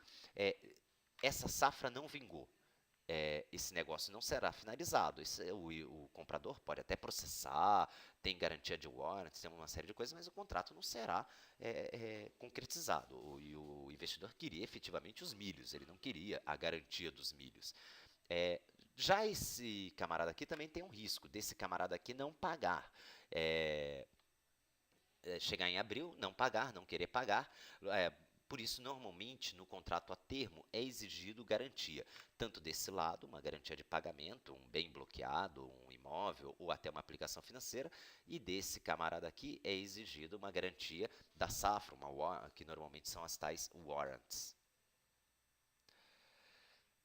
essa safra não vingou. Esse negócio não será finalizado. O comprador pode até processar, tem garantia de warranty, tem uma série de coisas, mas o contrato não será concretizado. E o investidor queria efetivamente os milhos, ele não queria a garantia dos milhos. Já esse camarada aqui também tem um risco desse camarada aqui não pagar. chegar em abril, não pagar, não querer pagar. é, por isso, normalmente, no contrato a termo é exigido garantia, tanto desse lado, uma garantia de pagamento, um bem bloqueado, um imóvel ou até uma aplicação financeira, e desse camarada aqui é exigido uma garantia da safra, que normalmente são as tais warrants.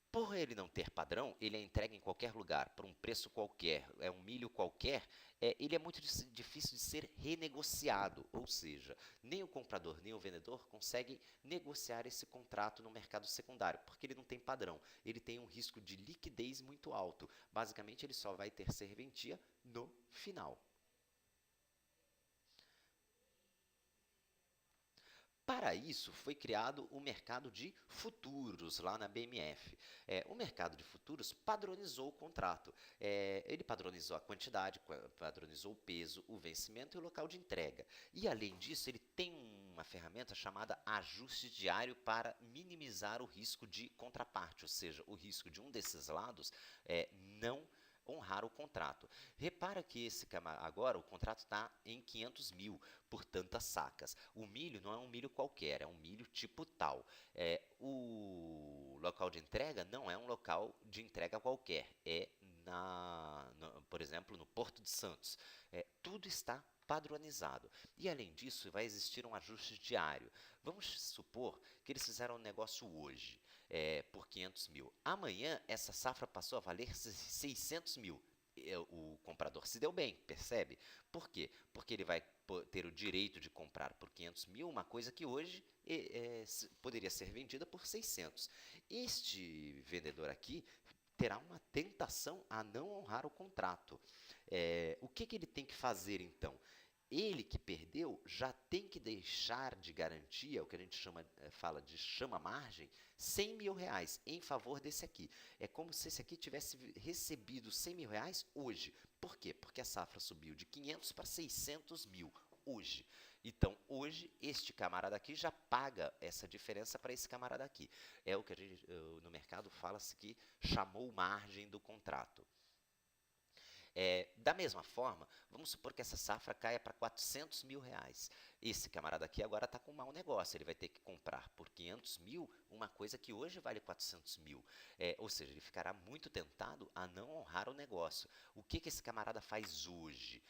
Por ele não ter padrão, ele é entregue em qualquer lugar, por um preço qualquer, é um milho qualquer, ele é muito difícil de ser renegociado, ou seja, nem o comprador nem o vendedor conseguem negociar esse contrato no mercado secundário, porque ele não tem padrão, ele tem um risco de liquidez muito alto, basicamente ele só vai ter serventia no final. Para isso, foi criado o mercado de futuros lá na BMF. O mercado de futuros padronizou o contrato. Ele padronizou a quantidade, padronizou o peso, o vencimento e o local de entrega. E, além disso, ele tem uma ferramenta chamada ajuste diário para minimizar o risco de contraparte, ou seja, o risco de um desses lados não honrar o contrato. Repara que agora o contrato está em 500 mil por tantas sacas. O milho não é um milho qualquer, é um milho tipo tal. O local de entrega não é um local de entrega qualquer, por exemplo, no Porto de Santos. Tudo está padronizado. E, além disso, vai existir um ajuste diário. Vamos supor que eles fizeram um negócio hoje por 500 mil. Amanhã, essa safra passou a valer 600 mil. O comprador se deu bem, percebe? Por quê? Porque ele vai ter o direito de comprar por 500 mil uma coisa que hoje poderia ser vendida por 600. Este vendedor aqui terá uma tentação a não honrar o contrato. O que ele tem que fazer então? Ele que perdeu já tem que deixar de garantia, o que a gente fala de chama-margem, 100 mil reais em favor desse aqui. É como se esse aqui tivesse recebido 100 mil reais hoje. Por quê? Porque a safra subiu de 500 para 600 mil hoje. Então, hoje, este camarada aqui já paga essa diferença para esse camarada aqui. É o que a gente, no mercado fala-se que chamou margem do contrato. Da mesma forma, vamos supor que essa safra caia para 400 mil reais. Esse camarada aqui agora está com um mau negócio, ele vai ter que comprar por 500 mil uma coisa que hoje vale 400 mil. Ou seja, ele ficará muito tentado a não honrar o negócio. O que esse camarada faz hoje?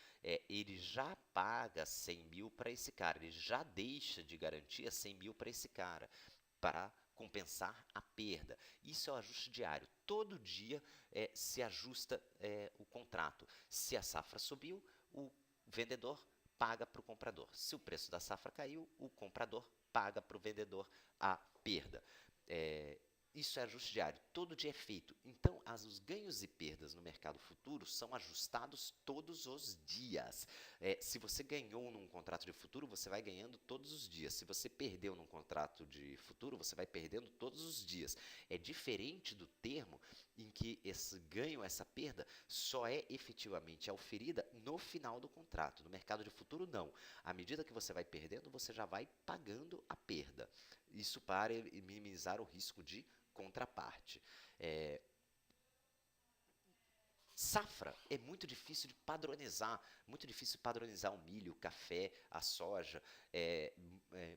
Ele já paga 100 mil para esse cara, ele já deixa de garantia 100 mil para esse cara, para compensar a perda. Isso é o ajuste diário. Todo dia se ajusta o contrato. Se a safra subiu, o vendedor paga para o comprador. Se o preço da safra caiu, o comprador paga para o vendedor a perda. Isso é ajuste diário, todo dia é feito. Então, os ganhos e perdas no mercado futuro são ajustados todos os dias. Se você ganhou num contrato de futuro, você vai ganhando todos os dias. Se você perdeu num contrato de futuro, você vai perdendo todos os dias. É diferente do termo em que esse ganho, essa perda, só é efetivamente auferida no final do contrato. No mercado de futuro, não. À medida que você vai perdendo, você já vai pagando a perda. Isso para minimizar o risco de contraparte. Safra é muito difícil de padronizar, muito difícil padronizar o milho, o café, a soja, é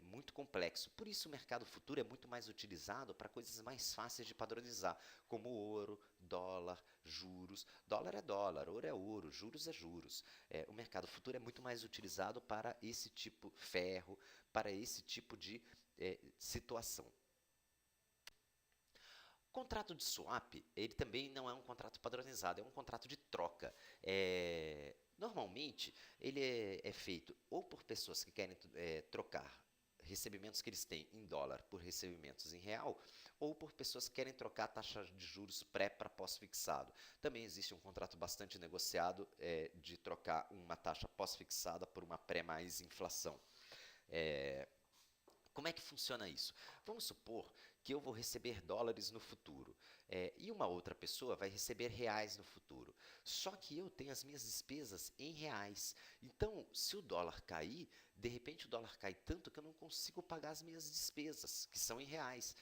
muito complexo. Por isso o mercado futuro é muito mais utilizado para coisas mais fáceis de padronizar, como ouro, dólar, juros. Dólar é dólar, ouro é ouro, juros é juros. O mercado futuro é muito mais utilizado para esse tipo, ferro, para esse tipo de situação. O contrato de swap, ele também não é um contrato padronizado, é um contrato de troca. Normalmente, ele é feito ou por pessoas que querem trocar recebimentos que eles têm em dólar por recebimentos em real, ou por pessoas que querem trocar a taxa de juros pré para pós-fixado. Também existe um contrato bastante negociado de trocar uma taxa pós-fixada por uma pré mais inflação. Como é que funciona isso? Vamos supor que eu vou receber dólares no futuro e uma outra pessoa vai receber reais no futuro. Só que eu tenho as minhas despesas em reais. Então, se o dólar cair, de repente o dólar cai tanto que eu não consigo pagar as minhas despesas, que são em reais.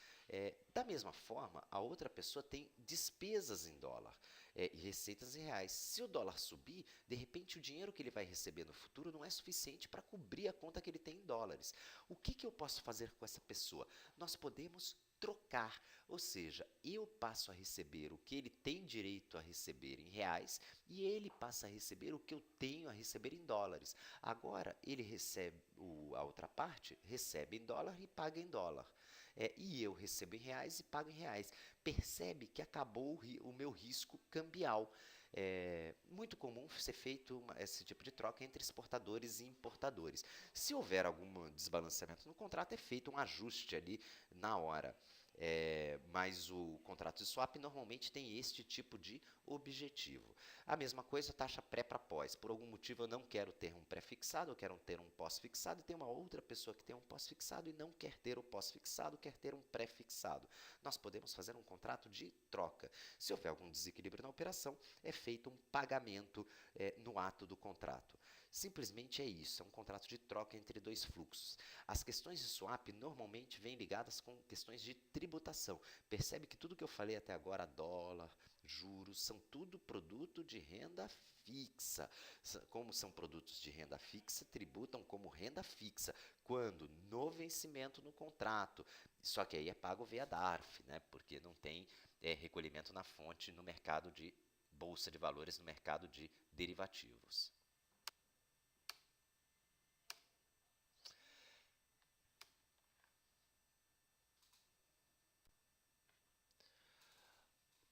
Da mesma forma, a outra pessoa tem despesas em dólar. e receitas em reais. Se o dólar subir, de repente o dinheiro que ele vai receber no futuro não é suficiente para cobrir a conta que ele tem em dólares. O que eu posso fazer com essa pessoa? Nós podemos trocar, ou seja, eu passo a receber o que ele tem direito a receber em reais e ele passa a receber o que eu tenho a receber em dólares. Agora ele recebe, a outra parte recebe em dólar e paga em dólar. E eu recebo em reais e pago em reais. Percebe que acabou o meu risco cambial. É muito comum ser feito esse tipo de troca entre exportadores e importadores. Se houver algum desbalanceamento no contrato, é feito um ajuste ali na hora. Mas o contrato de swap normalmente tem este tipo de objetivo. A mesma coisa, taxa pré para pós. Por algum motivo eu não quero ter um pré-fixado, eu quero ter um pós-fixado, e tem uma outra pessoa que tem um pós-fixado e não quer ter o pós-fixado, quer ter um pré-fixado. Nós podemos fazer um contrato de troca. Se houver algum desequilíbrio na operação, é feito um pagamento no ato do contrato. Simplesmente é isso, é um contrato de troca entre dois fluxos. As questões de swap normalmente vêm ligadas com questões de tributação. Percebe que tudo que eu falei até agora, dólar, juros, são tudo produto de renda fixa. Como são produtos de renda fixa, tributam como renda fixa. Quando? No vencimento no contrato. Só que aí é pago via DARF, né? Porque não tem recolhimento na fonte no mercado de bolsa de valores, no mercado de derivativos.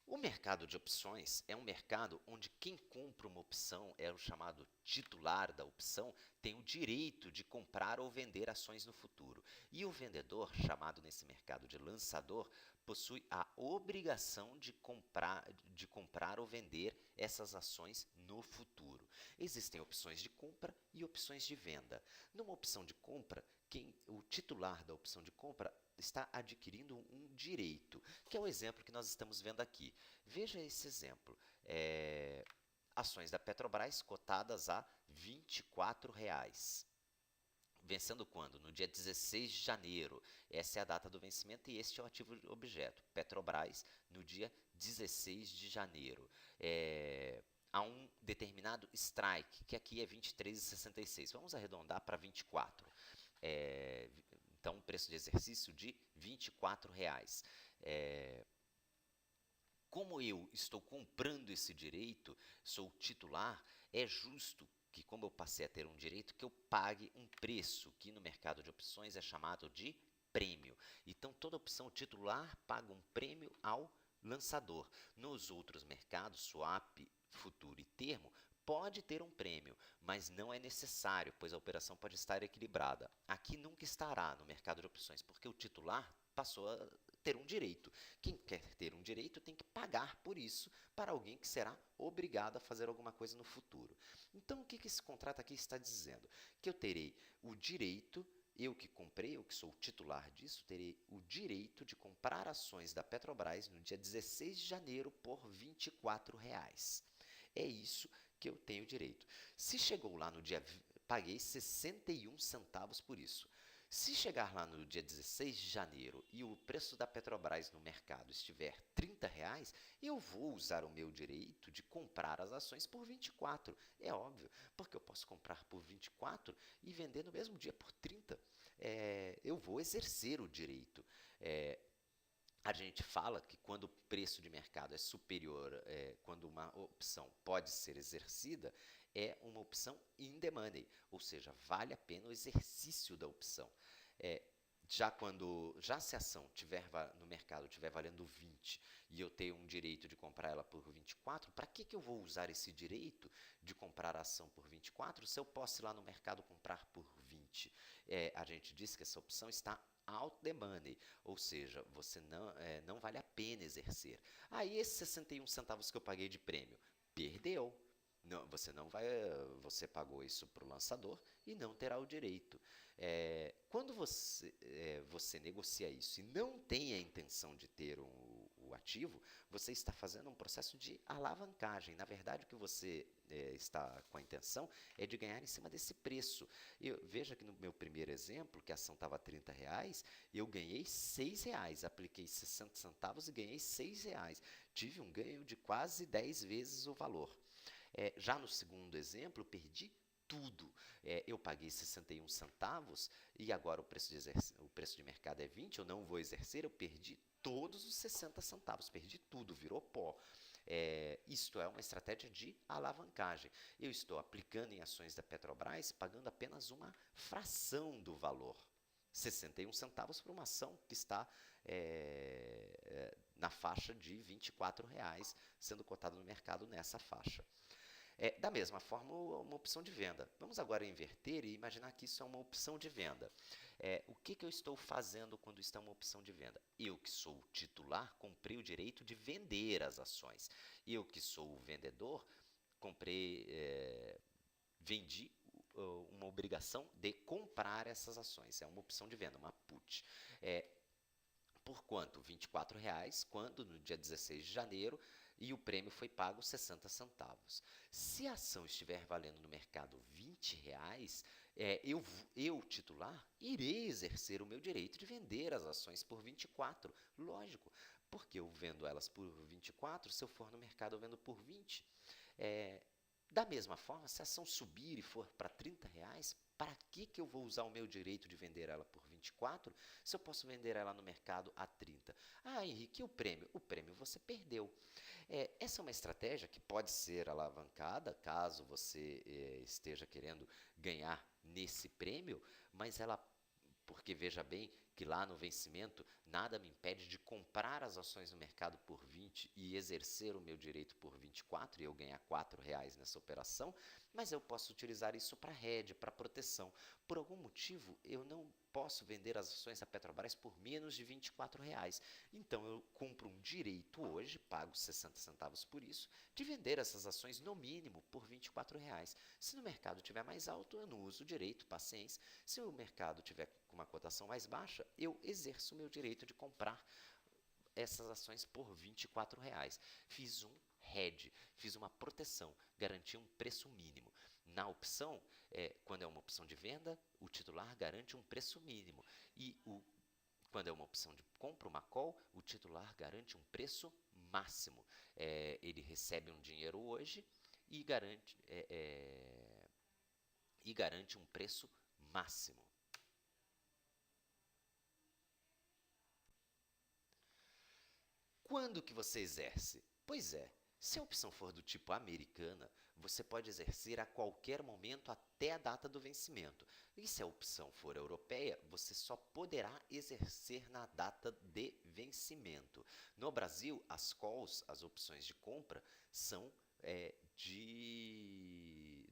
O mercado de opções é um mercado onde quem compra uma opção, é o chamado titular da opção, tem o direito de comprar ou vender ações no futuro. E o vendedor, chamado nesse mercado de lançador, possui a obrigação de comprar ou vender essas ações no futuro. Existem opções de compra e opções de venda. Numa opção de compra, o titular da opção de compra está adquirindo um direito, que é o exemplo que nós estamos vendo aqui. Veja esse exemplo. Ações da Petrobras cotadas a R$ 24. Vencendo quando? No dia 16 de janeiro. Essa é a data do vencimento e este é o ativo objeto. Petrobras, no dia 16 de janeiro. Há um determinado strike, que aqui é R$ 23,66. Vamos arredondar para 24. Então, preço de exercício de R$ 24. Como eu estou comprando esse direito, sou titular, é justo que, como eu passei a ter um direito, que eu pague um preço, que no mercado de opções é chamado de prêmio. Então, toda opção titular paga um prêmio ao lançador. Nos outros mercados, swap, futuro e termo, pode ter um prêmio, mas não é necessário, pois a operação pode estar equilibrada. Aqui nunca estará no mercado de opções, porque o titular passou a ter um direito. Quem quer ter um direito tem que pagar por isso para alguém que será obrigado a fazer alguma coisa no futuro. Então, o que esse contrato aqui está dizendo? Que eu terei o direito, eu que comprei, eu que sou o titular disso, terei o direito de comprar ações da Petrobras no dia 16 de janeiro por R$ 24. É isso que eu tenho direito. Se chegou lá no dia, paguei 61 centavos por isso. Se chegar lá no dia 16 de janeiro e o preço da Petrobras no mercado estiver R$ 30, eu vou usar o meu direito de comprar as ações por 24. É óbvio, porque eu posso comprar por 24 e vender no mesmo dia por 30. Eu vou exercer o direito. A gente fala que quando o preço de mercado é superior, quando uma opção pode ser exercida, é uma opção in the money, ou seja, vale a pena o exercício da opção. Já se a ação no mercado estiver valendo 20 e eu tenho um direito de comprar ela por 24, para que eu vou usar esse direito de comprar a ação por 24 se eu posso ir lá no mercado comprar por 20? A gente diz que essa opção está out the money, ou seja, você não vale a pena exercer. Aí esses 61 centavos que eu paguei de prêmio, perdeu. Não, você pagou isso para o lançador e não terá o direito. Quando você negocia isso e não tem a intenção de ter o ativo, você está fazendo um processo de alavancagem. Na verdade, o que você está com a intenção é de ganhar em cima desse preço. Veja que no meu primeiro exemplo, que a ação estava a R$ 30, eu ganhei R$ 6, apliquei 60 centavos e ganhei R$ 6. Tive um ganho de quase 10 vezes o valor. Já no segundo exemplo, perdi tudo. Eu paguei 61 centavos e agora o preço de mercado é 20, eu não vou exercer, eu perdi todos os 60 centavos, perdi tudo, virou pó. Isto é uma estratégia de alavancagem. Eu estou aplicando em ações da Petrobras, pagando apenas uma fração do valor. 61 centavos por uma ação que está na faixa de R$ 24, sendo cotada no mercado nessa faixa. Da mesma forma, uma opção de venda. Vamos agora inverter e imaginar que isso é uma opção de venda. O que eu estou fazendo quando está uma opção de venda? Eu que sou o titular, comprei o direito de vender as ações. Eu que sou o vendedor, vendi uma obrigação de comprar essas ações. É uma opção de venda, uma put. Por quanto? R$ 24, quando no dia 16 de janeiro, e o prêmio foi pago 60 centavos. Se a ação estiver valendo no mercado R$ 20, eu, titular, irei exercer o meu direito de vender as ações por 24. Lógico, porque eu vendo elas por 24, se eu for no mercado eu vendo por 20. Da mesma forma, se a ação subir e for para R$ 30, para que eu vou usar o meu direito de vender ela por 24 se eu posso vender ela no mercado a 30? Ah, Henrique, e o prêmio? O prêmio você perdeu. Essa é uma estratégia que pode ser alavancada caso você esteja querendo ganhar nesse prêmio, mas porque veja bem que lá no vencimento nada me impede de comprar as ações no mercado por 20 e exercer o meu direito por 24 e eu ganhar R$ 4 nessa operação, mas eu posso utilizar isso para hedge, para proteção. Por algum motivo, eu não posso vender as ações da Petrobras por menos de R$ 24. Então, eu compro um direito hoje, pago 60 centavos por isso, de vender essas ações no mínimo por R$ 24. Se no mercado estiver mais alto, eu não uso o direito, paciência. Se o mercado tiver com uma cotação mais baixa, eu exerço o meu direito de comprar essas ações por R$ 24. Fiz um hedge, fiz uma proteção, garanti um preço mínimo. Na opção, quando é uma opção de venda, o titular garante um preço mínimo. E quando é uma opção de compra, uma call, o titular garante um preço máximo. Ele recebe um dinheiro hoje e garante um preço máximo. Quando que você exerce? Pois se a opção for do tipo americana, você pode exercer a qualquer momento até a data do vencimento. E se a opção for europeia, você só poderá exercer na data de vencimento. No Brasil, as calls, as opções de compra, são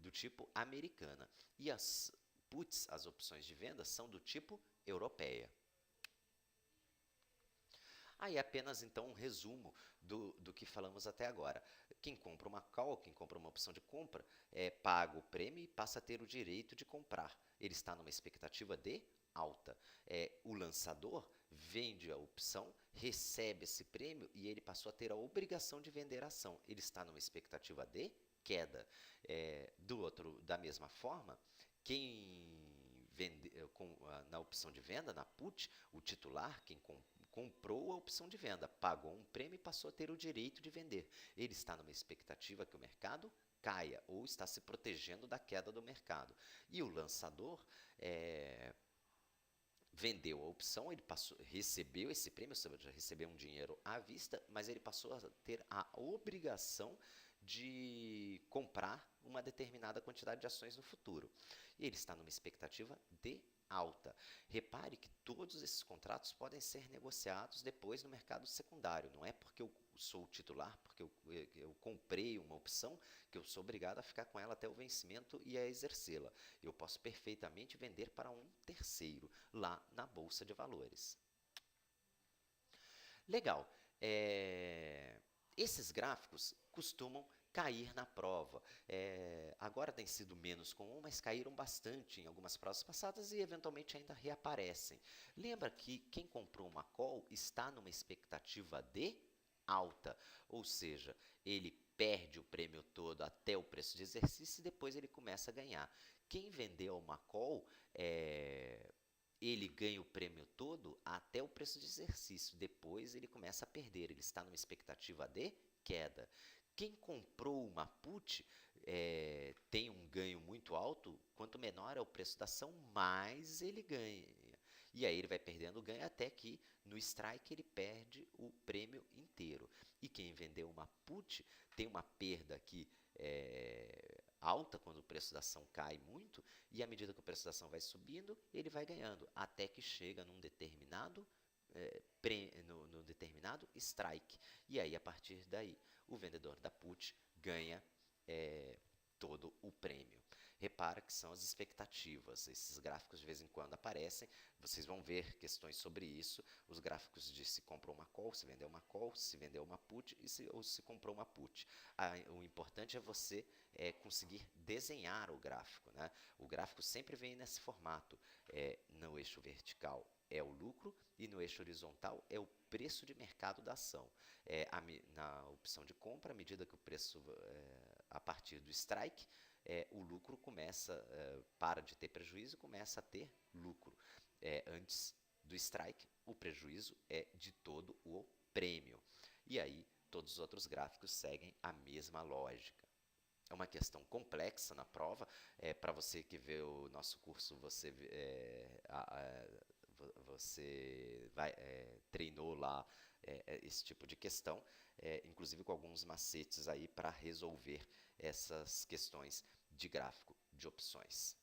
do tipo americana. E as puts, as opções de venda, são do tipo europeia. Aí apenas então um resumo do que falamos até agora. Quem compra uma call, quem compra uma opção de compra, paga o prêmio e passa a ter o direito de comprar. Ele está numa expectativa de alta. O lançador vende a opção, recebe esse prêmio e ele passou a ter a obrigação de vender a ação. Ele está numa expectativa de queda. Da mesma forma, quem vende na opção de venda, na put, o titular, quem comprou a opção de venda, pagou um prêmio e passou a ter o direito de vender. Ele está numa expectativa que o mercado caia ou está se protegendo da queda do mercado. E o lançador vendeu a opção, ele recebeu esse prêmio, ou seja, recebeu um dinheiro à vista, mas ele passou a ter a obrigação de comprar uma determinada quantidade de ações no futuro. E ele está numa expectativa de alta. Repare que todos esses contratos podem ser negociados depois no mercado secundário. Não é porque eu sou o titular, porque eu comprei uma opção, que eu sou obrigado a ficar com ela até o vencimento e a exercê-la. Eu posso perfeitamente vender para um terceiro, lá na Bolsa de Valores. Legal. Esses gráficos costumam cair na prova. Agora tem sido menos comum, mas caíram bastante em algumas provas passadas e eventualmente ainda reaparecem. Lembra que quem comprou uma call está numa expectativa de alta, ou seja, ele perde o prêmio todo até o preço de exercício e depois ele começa a ganhar. Quem vendeu uma call, ele ganha o prêmio todo até o preço de exercício, depois ele começa a perder, ele está numa expectativa de queda. Quem comprou uma put tem um ganho muito alto, quanto menor é o preço da ação, mais ele ganha. E aí ele vai perdendo o ganho até que no strike ele perde o prêmio inteiro. E quem vendeu uma put tem uma perda aqui alta quando o preço da ação cai muito, e à medida que o preço da ação vai subindo, ele vai ganhando, até que chega num determinado no determinado strike. E aí, a partir daí, o vendedor da put ganha todo o prêmio. Repara que são as expectativas. Esses gráficos de vez em quando aparecem. Vocês vão ver questões sobre isso. Os gráficos de se comprou uma call, se vendeu uma call, se vendeu uma put ou se comprou uma put. O importante é você conseguir desenhar o gráfico, né? O gráfico sempre vem nesse formato. No eixo vertical é o lucro e no eixo horizontal é o preço de mercado da ação. Na opção de compra, à medida que o preço, a partir do strike, o lucro começa, para de ter prejuízo e começa a ter lucro. Antes do strike, o prejuízo é de todo o prêmio. E aí, todos os outros gráficos seguem a mesma lógica. É uma questão complexa na prova. Para você que vê o nosso curso, você treinou lá esse tipo de questão, inclusive com alguns macetes aí para resolver essas questões de gráfico de opções.